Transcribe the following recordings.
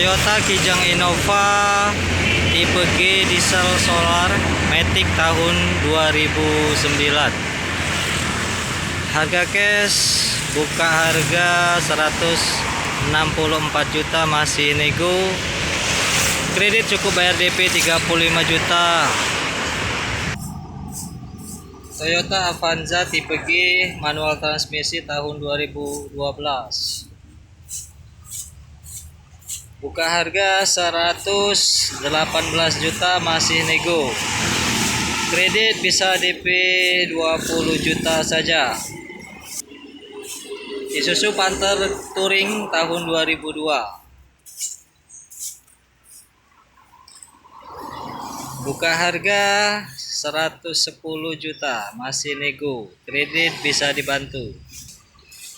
Toyota Kijang Innova tipe G diesel solar Matic tahun 2009. Harga cash buka harga 164 juta, masih nego. Kredit cukup bayar DP 35 juta. Toyota Avanza tipe G manual transmisi tahun 2012. Buka harga 118 juta, masih nego. Kredit bisa DP 20 juta saja. Isuzu Panther Touring tahun 2002. Buka harga 110 juta, masih nego. Kredit bisa dibantu.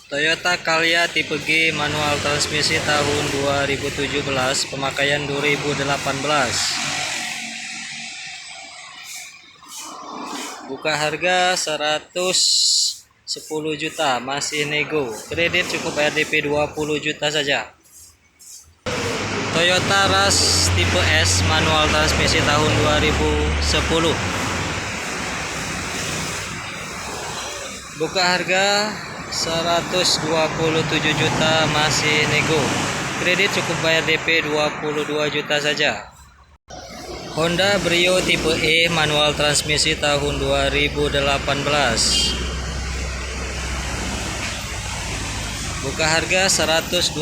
Toyota Calya tipe G manual transmisi tahun 2017, pemakaian 2018. Buka harga 110 juta, masih nego. Kredit cukup bayar DP 20 juta saja. Toyota Rush tipe S manual transmisi tahun 2010. Buka harga 127 juta, masih nego. Kredit cukup bayar DP 22 juta saja. Honda Brio tipe E manual transmisi tahun 2018. Buka harga 128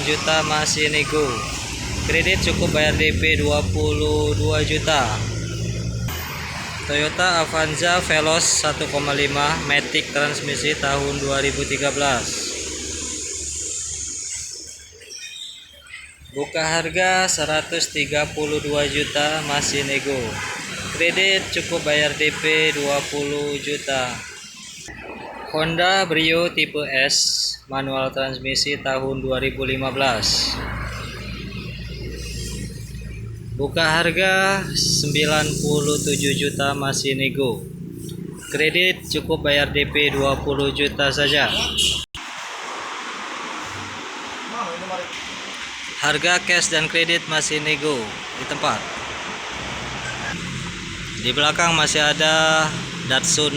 juta, masih nego. Kredit cukup bayar DP 22 juta. Toyota Avanza Veloz 1,5 Matic transmisi tahun 2013. Buka harga 132 juta, masih nego. Kredit cukup bayar DP 20 juta. Honda Brio tipe S manual transmisi tahun 2015. Buka harga 97 juta, masih nego. Kredit cukup bayar DP 20 juta saja. Harga cash dan kredit masih nego di tempat. Di belakang masih ada Datsun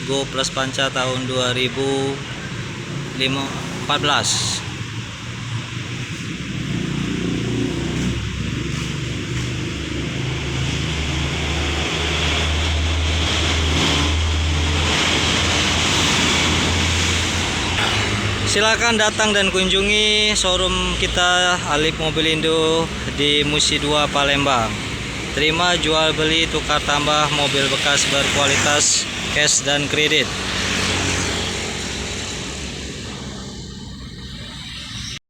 Go Plus Panca tahun 2014. Silakan datang dan kunjungi showroom kita Alip Mobilindo di Musi 2 Palembang. Terima jual beli tukar tambah mobil bekas berkualitas cash dan kredit.